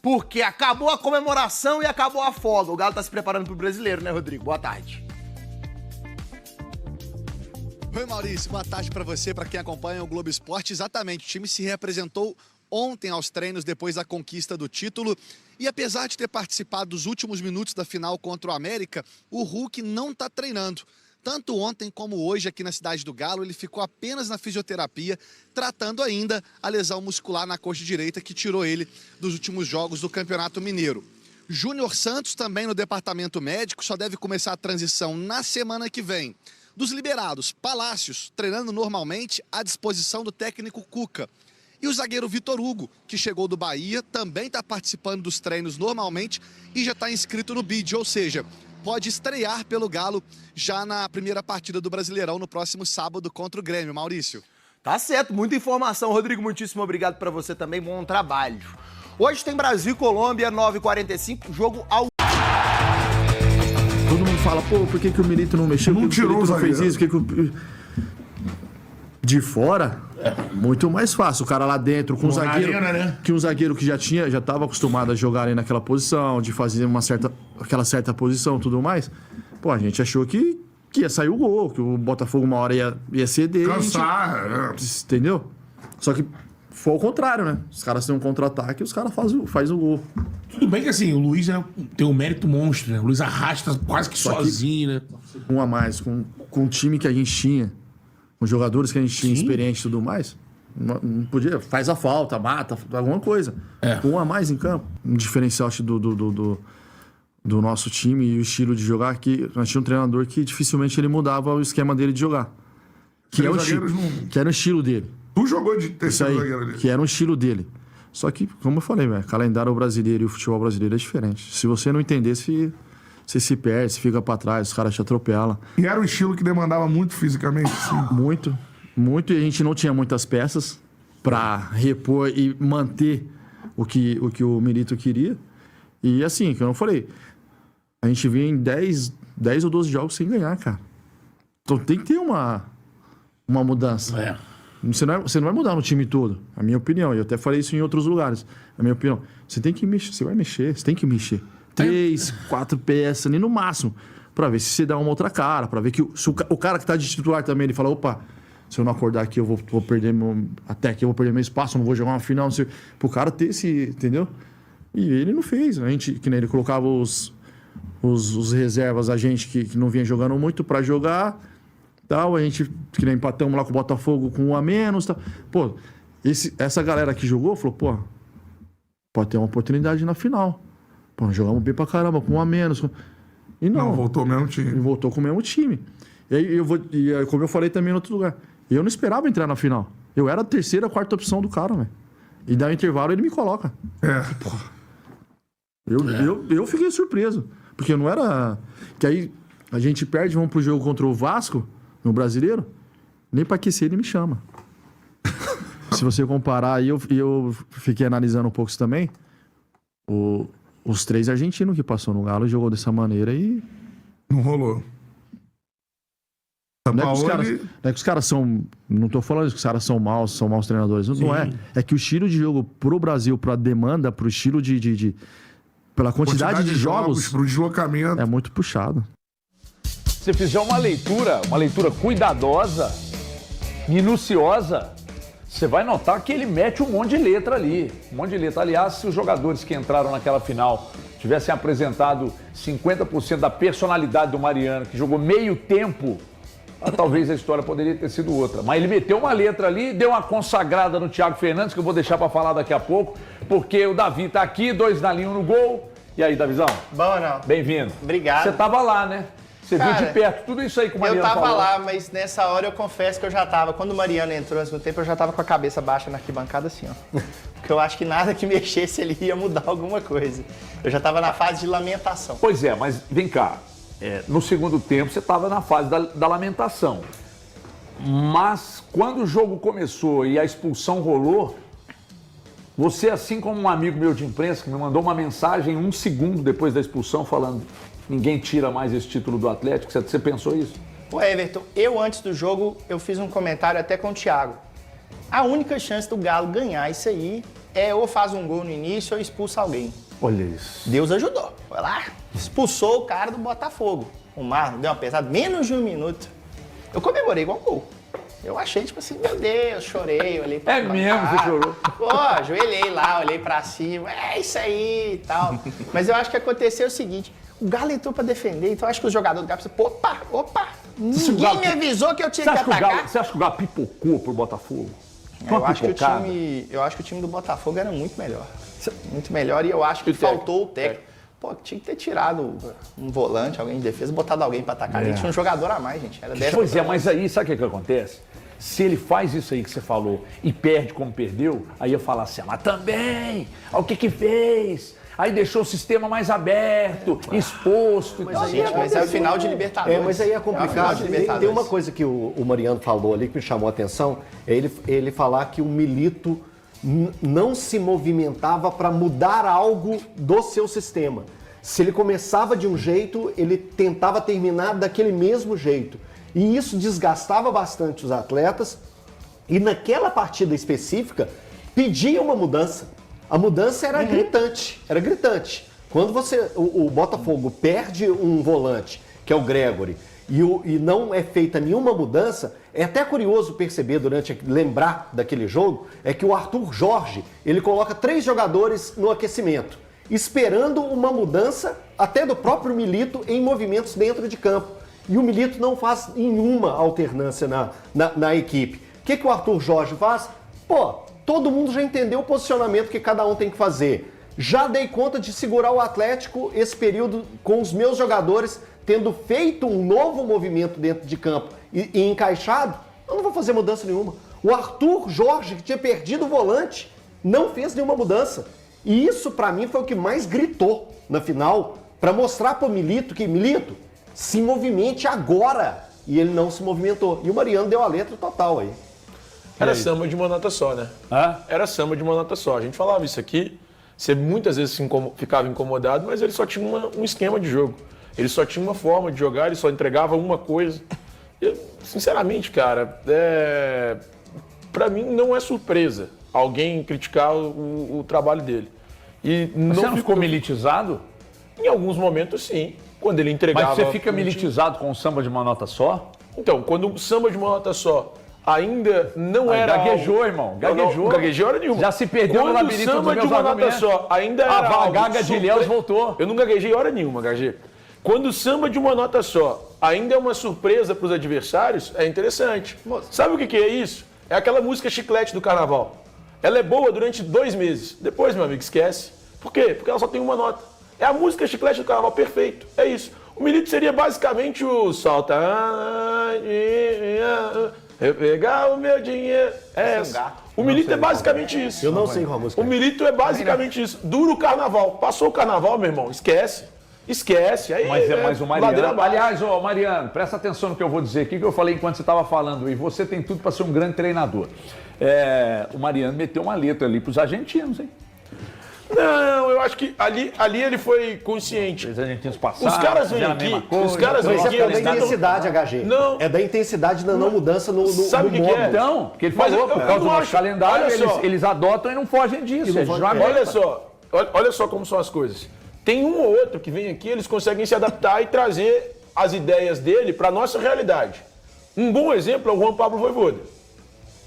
Porque acabou a comemoração e acabou a folga. O Galo tá se preparando pro Brasileiro, né, Rodrigo? Boa tarde. Oi, Maurício. Boa tarde para você, para quem acompanha o Globo Esporte. Exatamente, o time se reapresentou ontem aos treinos depois da conquista do título. E apesar de ter participado dos últimos minutos da final contra o América, o Hulk não está treinando. Tanto ontem como hoje aqui na Cidade do Galo, ele ficou apenas na fisioterapia, tratando ainda a lesão muscular na coxa direita que tirou ele dos últimos jogos do Campeonato Mineiro. Júnior Santos também no departamento médico, só deve começar a transição na semana que vem. Dos liberados, Palácios, treinando normalmente à disposição do técnico Cuca. E o zagueiro Vitor Hugo, que chegou do Bahia, também está participando dos treinos normalmente e já está inscrito no BID, ou seja, pode estrear pelo Galo já na primeira partida do Brasileirão no próximo sábado contra o Grêmio. Maurício. Tá certo, muita informação. Rodrigo, muitíssimo obrigado para você também, bom trabalho. Hoje tem Brasil e Colômbia, 9h45, jogo ao... Todo mundo fala, pô, por que o Milito não mexeu? Não tirou, não fez isso? De fora, muito mais fácil. O cara lá dentro, com um zagueiro, arena, né? que um zagueiro que já estava acostumado a jogar ali naquela posição, de fazer aquela certa posição e tudo mais. Pô, a gente achou que ia sair o gol, que o Botafogo uma hora ia ceder. Cansar, entendeu? Só que foi ao contrário, né? Os caras têm um contra-ataque e os caras fazem o gol. Tudo bem que assim, o Luiz tem um mérito monstro, né? O Luiz arrasta quase que sozinho, né? Um a mais, com o time que a gente tinha, com os jogadores que a gente tinha experiente e tudo mais, não podia, faz a falta, mata, alguma coisa. Um a mais em campo. Um diferencial acho, do nosso time e o estilo de jogar, que nós tínhamos um treinador que dificilmente ele mudava o esquema dele de jogar. Que era o estilo dele. Tu jogou de terceiro zagueiro ali. Que era um estilo dele. Só que, como eu falei, o calendário brasileiro e o futebol brasileiro é diferente. Se você não entender, você se perde, você fica pra trás, os caras te atropelam. E era um estilo que demandava muito fisicamente, sim. Muito, muito. E a gente não tinha muitas peças pra repor e manter o que o Milito queria. E assim, como eu falei, a gente vinha em 10 ou 12 jogos sem ganhar, cara. Então tem que ter uma mudança. Você não vai mudar no time todo, a minha opinião. Eu até falei isso em outros lugares. A minha opinião. Você tem que mexer, você tem que mexer. 3, 4 peças ali no máximo. Pra ver se você dá uma outra cara. Pra ver que se o cara que tá de titular também, ele fala, opa, se eu não acordar aqui, eu vou perder até aqui eu vou perder meu espaço, eu não vou jogar uma final. Não sei, pro cara ter esse, entendeu? E ele não fez. A gente, que nem ele colocava os reservas, a gente que não vinha jogando muito pra jogar. Tal, a gente, que nem empatamos lá com o Botafogo com 1 a menos. Tal. Pô, essa galera que jogou falou, pô, pode ter uma oportunidade na final. Pô, nós jogamos bem pra caramba, com 1 a menos. E não voltou o mesmo time. E voltou com o mesmo time. E aí, como eu falei também em outro lugar, eu não esperava entrar na final. Eu era a terceira, quarta opção do cara, velho. E dá um intervalo, ele me coloca. Porra. Eu fiquei surpreso. Porque não era... Que aí a gente perde, vamos pro jogo contra o Vasco, no Brasileiro, nem pra aquecer ele me chama. Se você comparar, e eu fiquei analisando um pouco isso também, os 3 argentinos que passou no Galo jogou dessa maneira e... Não rolou. Não é que os caras são... Não tô falando que os caras são maus treinadores. Não é. É que o estilo de jogo pro Brasil, pra demanda, pro estilo pela quantidade de jogos, pro deslocamento, é muito puxado. Se fizer uma leitura cuidadosa, minuciosa, você vai notar que ele mete um monte de letra ali. Um monte de letra. Aliás, se os jogadores que entraram naquela final tivessem apresentado 50% da personalidade do Mariano, que jogou meio tempo, talvez a história poderia ter sido outra. Mas ele meteu uma letra ali, deu uma consagrada no Thiago Fernandes, que eu vou deixar para falar daqui a pouco, porque o Davi tá aqui, 2 na linha, 1 no gol. E aí, Davizão? Bom, não. Bem-vindo. Obrigado. Você tava lá, né? Você Cara, viu de perto tudo isso aí que o Mariano falou. Eu tava falou. lá, mas nessa hora eu confesso que eu já tava. Quando o Mariano entrou no segundo tempo, eu já tava com a cabeça baixa na arquibancada assim, ó. Porque eu acho que nada que mexesse ele ia mudar alguma coisa. Eu já tava na fase de lamentação. Pois é, mas vem cá. No segundo tempo você tava na fase da lamentação. Mas quando o jogo começou e a expulsão rolou, você, assim como um amigo meu de imprensa que me mandou uma mensagem 1 segundo depois da expulsão falando: ninguém tira mais esse título do Atlético. Você pensou isso? Ô Everton, eu antes do jogo, eu fiz um comentário até com o Thiago. A única chance do Galo ganhar isso aí ou faz um gol no início ou expulsa alguém. Olha isso. Deus ajudou. Foi lá, expulsou o cara do Botafogo. O Marlon deu uma pesada, menos de 1 minuto. Eu comemorei igual um gol. Eu achei, tipo assim, meu Deus, chorei, olhei pra mesmo, você chorou? Pô, ajoelhei lá, olhei pra cima, é isso aí e tal. Mas eu acho que aconteceu o seguinte, o Galo entrou pra defender, então eu acho que os jogadores do Galo pensam, opa, ninguém me avisou que eu tinha que atacar. Você acha que o Galo pipocou pro Botafogo? Eu acho que o time do Botafogo era muito melhor. Muito melhor e eu acho que faltou o técnico. Pô, tinha que ter tirado um volante, alguém de defesa, botado alguém pra atacar. A gente tinha um jogador a mais, gente. Era 10. Pois é, mas aí, sabe o que acontece? Se ele faz isso aí que você falou e perde como perdeu, aí eu falo assim, mas também, olha o que fez? Aí deixou o sistema mais aberto, exposto. Mas é o final de Libertadores. Mas aí é complicado. Tem uma coisa que o Mariano falou ali que me chamou a atenção, é ele falar que o Milito não se movimentava para mudar algo do seu sistema. Se ele começava de um jeito, ele tentava terminar daquele mesmo jeito. E isso desgastava bastante os atletas e naquela partida específica pedia uma mudança. A mudança era gritante, Quando o Botafogo perde um volante, que é o Gregory, e não é feita nenhuma mudança, é até curioso perceber, lembrar daquele jogo, é que o Arthur Jorge, ele coloca 3 jogadores no aquecimento, esperando uma mudança até do próprio Milito em movimentos dentro de campo. E o Milito não faz nenhuma alternância na equipe. O que o Arthur Jorge faz? Todo mundo já entendeu o posicionamento que cada um tem que fazer. Já dei conta de segurar o Atlético esse período com os meus jogadores, tendo feito um novo movimento dentro de campo e encaixado, eu não vou fazer mudança nenhuma. O Arthur Jorge, que tinha perdido o volante, não fez nenhuma mudança. E isso, pra mim, foi o que mais gritou na final, pra mostrar pro Milito que, Milito, se movimente agora. E ele não se movimentou. E o Mariano deu a letra total aí. Era samba de uma nota só, né? Era samba de uma nota só. A gente falava isso aqui, você muitas vezes ficava incomodado, mas ele só tinha um esquema de jogo. Ele só tinha uma forma de jogar, ele só entregava uma coisa. Eu, sinceramente, cara, pra mim não é surpresa alguém criticar o trabalho dele. E você não ficou militizado? Em alguns momentos, sim. Quando ele entregava... Mas você fica militizado com o samba de uma nota só? Então, quando o samba de uma nota só ainda não era... Gaguejou, irmão. Gaguejou. Não gaguejei hora nenhuma. Já se perdeu no labirinto dos meus argumentos. Quando o samba de uma nota só ainda era A gaga de Ilhéus voltou. Eu não gaguejei hora nenhuma, Gagê. Quando o samba de uma nota só ainda é uma surpresa para os adversários, é interessante. Sabe o que é isso? É aquela música chiclete do carnaval. Ela é boa durante 2 meses. Depois, meu amigo, esquece. Por quê? Porque ela só tem uma nota. É a música chiclete do carnaval, perfeito. É isso. O Milito seria basicamente o solta... Eu pegar o meu dinheiro. É essa. O Milito é basicamente isso. Eu não sei qual a música. O Milito é basicamente isso. Dura o carnaval. Passou o carnaval, meu irmão, esquece. Esquece. Aí, mas o Mariano... Aliás, Mariano, presta atenção no que eu vou dizer aqui, que eu falei enquanto você estava falando. E você tem tudo para ser um grande treinador. O Mariano meteu uma letra ali para os argentinos, hein? Não, eu acho que ali ele foi consciente. Os argentinos passaram, os caras vêm aqui, Mas é da intensidade, HG. Não. É da intensidade da não mudança no Sabe o que é? Então, porque ele falou, por causa do nosso calendário, eles adotam e não fogem disso. Olha só como são as coisas. Tem um ou outro que vem aqui, eles conseguem se adaptar e trazer as ideias dele para a nossa realidade. Um bom exemplo é o Juan Pablo Vojvoda,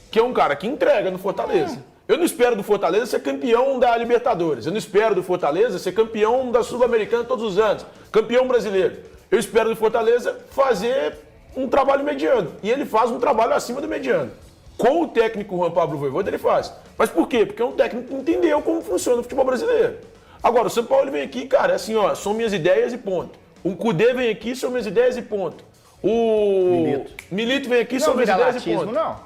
que é um cara que entrega no Fortaleza. Eu não espero do Fortaleza ser campeão da Libertadores. Eu não espero do Fortaleza ser campeão da Sul-Americana todos os anos. Campeão brasileiro. Eu espero do Fortaleza fazer um trabalho mediano. E ele faz um trabalho acima do mediano. Com o técnico Juan Pablo Vojvoda, ele faz. Mas por quê? Porque é um técnico que entendeu como funciona o futebol brasileiro. Agora, o São Paulo vem aqui, cara, é assim, ó, são minhas ideias e ponto. O Cudê vem aqui, são minhas ideias e ponto. O Milito vem aqui, são minhas ideias e ponto. Não,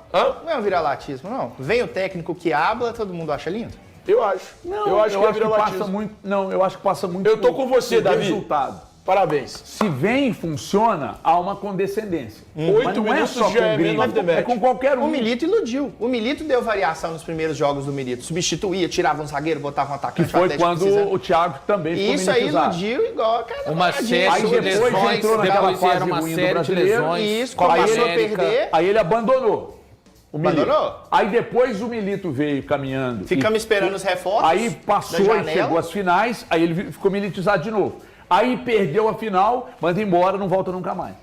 não é um viralatismo, não. Vem o técnico que habla, todo mundo acha lindo? Eu acho. Não, eu acho que é viralatismo. passa muito. Não, eu acho que passa muito. Eu tô com você, Davi. Resultado. Parabéns. Se vem e funciona, há uma condescendência. 8 minutos já é menos de é com qualquer um. O Milito iludiu. O Milito deu variação nos primeiros jogos do Milito. Substituía, tirava um zagueiro, botava um atacante. Que foi quando o Thiago também foi isso aí iludiu igual, cara. Uma série de lesões, depois vieram uma série de lesões. Isso, começou a perder. Aí ele abandonou. O Milito. Abandonou? Aí depois o Milito veio caminhando. Ficamos esperando os reforços. Aí passou da e janela. chegou às finais, aí ele ficou militizado de novo. Aí perdeu a final, manda embora, não volta nunca mais.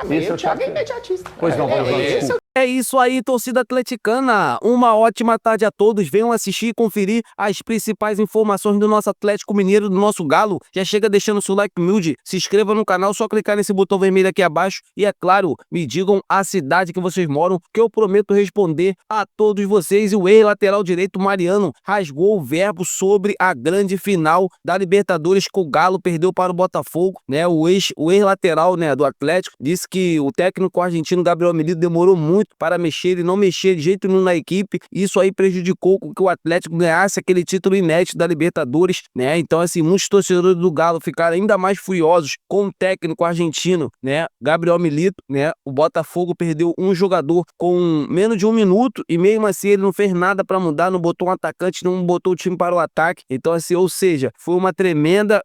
O Thiago é imediatista. Pois não, desculpa. É isso aí, torcida atleticana. Uma ótima tarde a todos. Venham assistir e conferir as principais informações do nosso Atlético Mineiro, do nosso Galo. Já chega deixando o seu like humilde, se inscreva no canal, só clicar nesse botão vermelho aqui abaixo. E é claro, me digam a cidade que vocês moram, que eu prometo responder a todos vocês. E o ex-lateral direito Mariano rasgou o verbo sobre a grande final da Libertadores que o Galo perdeu para o Botafogo, né? O ex-lateral, né, do Atlético disse que o técnico argentino Gabriel Milito demorou muito para mexer, ele não mexia de jeito nenhum na equipe. Isso aí prejudicou com que o Atlético ganhasse aquele título inédito da Libertadores, né? Então, assim, muitos torcedores do Galo ficaram ainda mais furiosos com o técnico argentino, né, Gabriel Milito, né? O Botafogo perdeu um jogador com menos de 1 minuto e mesmo assim ele não fez nada para mudar, não botou um atacante, não botou o time para o ataque. Então, assim, ou seja, foi uma tremenda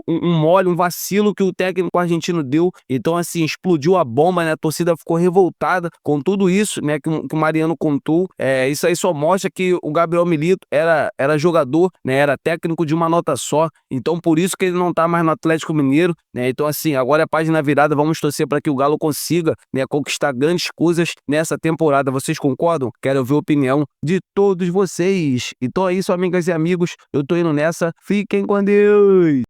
um mole, um vacilo que o técnico argentino deu. Então, assim, explodiu a bomba, né? A torcida ficou revoltada com tudo isso, né, que o Mariano contou. Isso aí só mostra que o Gabriel Milito era jogador, né, era técnico de uma nota só. Então, por isso que ele não tá mais no Atlético Mineiro, né? Então, assim, agora é a página virada, vamos torcer para que o Galo consiga, né, conquistar grandes coisas nessa temporada. Vocês concordam? Quero ouvir a opinião de todos vocês. Então é isso, amigas e amigos. Eu tô indo nessa. Fiquem com Deus!